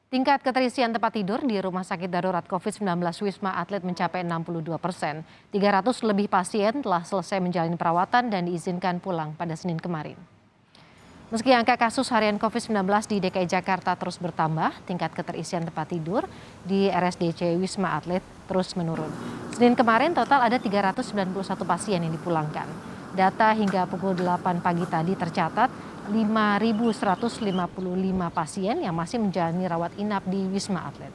Tingkat keterisian tempat tidur di Rumah Sakit Darurat COVID-19 Wisma Atlet mencapai 62%. 300 lebih pasien telah selesai menjalani perawatan dan diizinkan pulang pada Senin kemarin. Meski angka kasus harian COVID-19 di DKI Jakarta terus bertambah, tingkat keterisian tempat tidur di RSDC Wisma Atlet terus menurun. Senin kemarin total ada 391 pasien yang dipulangkan. Data hingga pukul 8 pagi tadi tercatat 5.155 pasien yang masih menjalani rawat inap di Wisma Atlet.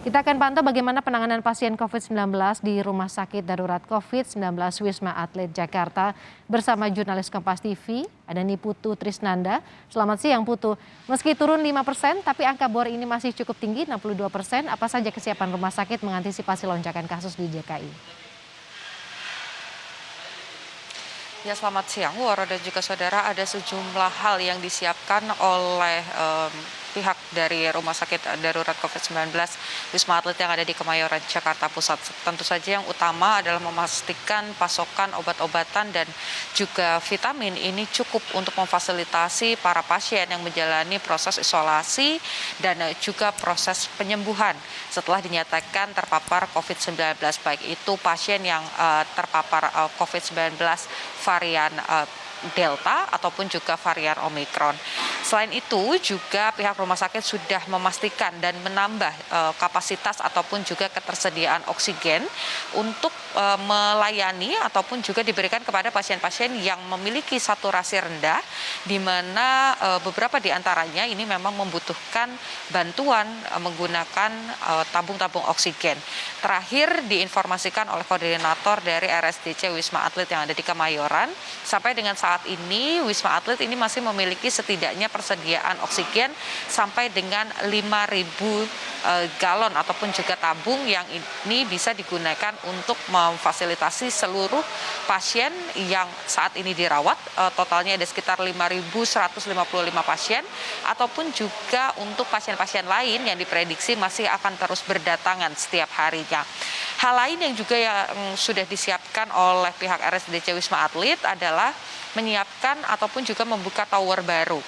Kita akan pantau bagaimana penanganan pasien COVID-19 di Rumah Sakit Darurat COVID-19 Wisma Atlet Jakarta bersama jurnalis Kompas TV, ada Putu Trisnanda. Selamat siang Putu. Meski turun 5%, tapi angka bor ini masih cukup tinggi, 62%. Apa saja kesiapan rumah sakit mengantisipasi lonjakan kasus di DKI? Ya, selamat siang, Wara dan juga saudara. Ada sejumlah hal yang disiapkan oleh pihak dari Rumah Sakit Darurat COVID-19 Wisma Atlet yang ada di Kemayoran, Jakarta Pusat. Tentu saja yang utama adalah memastikan pasokan obat-obatan dan juga vitamin ini cukup untuk memfasilitasi para pasien yang menjalani proses isolasi dan juga proses penyembuhan setelah dinyatakan terpapar COVID-19, baik itu pasien yang terpapar COVID-19 varian Delta ataupun juga varian Omikron. Selain itu juga pihak rumah sakit sudah memastikan dan menambah kapasitas ataupun juga ketersediaan oksigen untuk melayani ataupun juga diberikan kepada pasien-pasien yang memiliki saturasi rendah, di mana beberapa di antaranya ini memang membutuhkan bantuan menggunakan tabung-tabung oksigen. Terakhir diinformasikan oleh koordinator dari RSDC Wisma Atlet yang ada di Kemayoran, sampai dengan saat ini Wisma Atlet ini masih memiliki setidaknya persediaan oksigen sampai dengan 5.000 galon ataupun juga tabung yang ini bisa digunakan untuk memfasilitasi seluruh pasien yang saat ini dirawat. Totalnya ada sekitar 5.155 pasien, ataupun juga untuk pasien-pasien lain yang diprediksi masih akan terus berdatangan setiap harinya. Hal lain yang juga yang sudah disiapkan oleh pihak RSDC Wisma Atlet adalah menyiapkan ataupun juga membuka tower baru.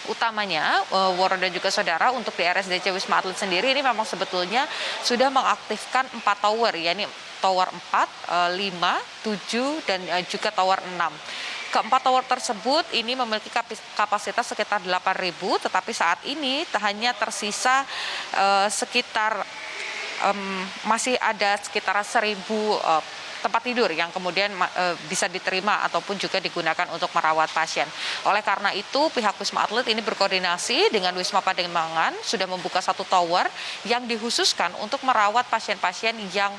Utamanya, Wara dan juga saudara, untuk di RSDC Wisma Atlet sendiri ini memang sebetulnya sudah mengaktifkan 4 tower, yakni tower 4, 5, 7, dan juga tower 6. Keempat tower tersebut ini memiliki kapasitas sekitar 8.000, tetapi saat ini hanya tersisa sekitar masih ada sekitar 1.000 tempat tidur yang kemudian bisa diterima ataupun juga digunakan untuk merawat pasien. Oleh karena itu, pihak Wisma Atlet ini berkoordinasi dengan Wisma Pademangan sudah membuka 1 tower yang dikhususkan untuk merawat pasien-pasien yang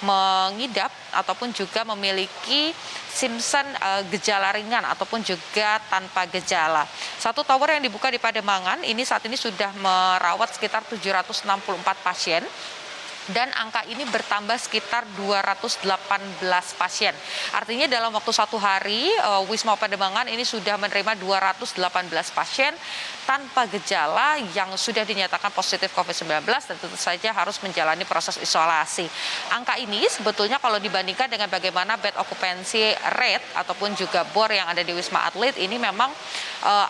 mengidap ataupun juga memiliki simptom gejala ringan ataupun juga tanpa gejala. 1 tower yang dibuka di Pademangan ini saat ini sudah merawat sekitar 764 pasien. Dan angka ini bertambah sekitar 218 pasien. Artinya dalam waktu 1 hari, Wisma Pademangan ini sudah menerima 218 pasien tanpa gejala yang sudah dinyatakan positif COVID-19 dan tentu saja harus menjalani proses isolasi. Angka ini sebetulnya kalau dibandingkan dengan bagaimana bed occupancy rate ataupun juga bor yang ada di Wisma Atlet ini memang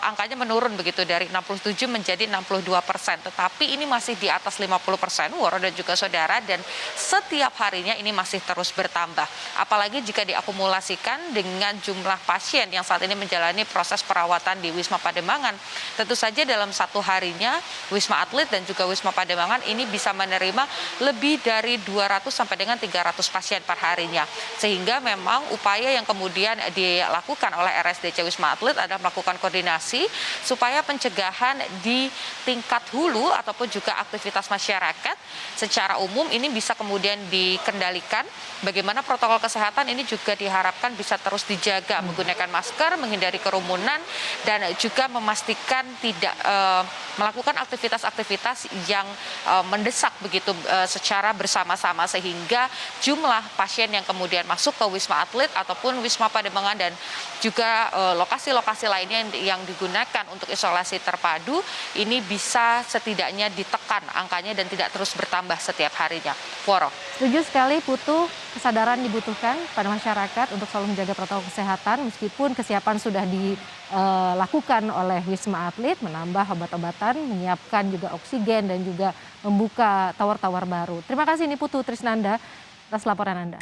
angkanya menurun begitu dari 67 menjadi 62%. Tetapi ini masih di atas 50%, Wara dan juga saudara. Dan setiap harinya ini masih terus bertambah. Apalagi jika diakumulasikan dengan jumlah pasien yang saat ini menjalani proses perawatan di Wisma Pademangan. Tentu saja dalam 1 harinya Wisma Atlet dan juga Wisma Pademangan ini bisa menerima lebih dari 200 sampai dengan 300 pasien per harinya. Sehingga memang upaya yang kemudian dilakukan oleh RSDC Wisma Atlet adalah melakukan koordinasi supaya pencegahan di tingkat hulu ataupun juga aktivitas masyarakat secara umum ini bisa kemudian dikendalikan. Bagaimana protokol kesehatan ini juga diharapkan bisa terus dijaga, menggunakan masker, menghindari kerumunan, dan juga memastikan tidak melakukan aktivitas-aktivitas yang mendesak begitu secara bersama-sama, sehingga jumlah pasien yang kemudian masuk ke Wisma Atlet ataupun Wisma Pademangan dan juga lokasi-lokasi lainnya yang digunakan untuk isolasi terpadu ini bisa setidaknya ditekan angkanya dan tidak terus bertambah setiap hari. harinya. Woro. Setuju sekali Putu, kesadaran dibutuhkan pada masyarakat untuk selalu menjaga protokol kesehatan meskipun kesiapan sudah dilakukan oleh Wisma Atlet, menambah obat-obatan, menyiapkan juga oksigen dan juga membuka tower-tower baru. Terima kasih nih Putu Trisnanda atas laporan Anda.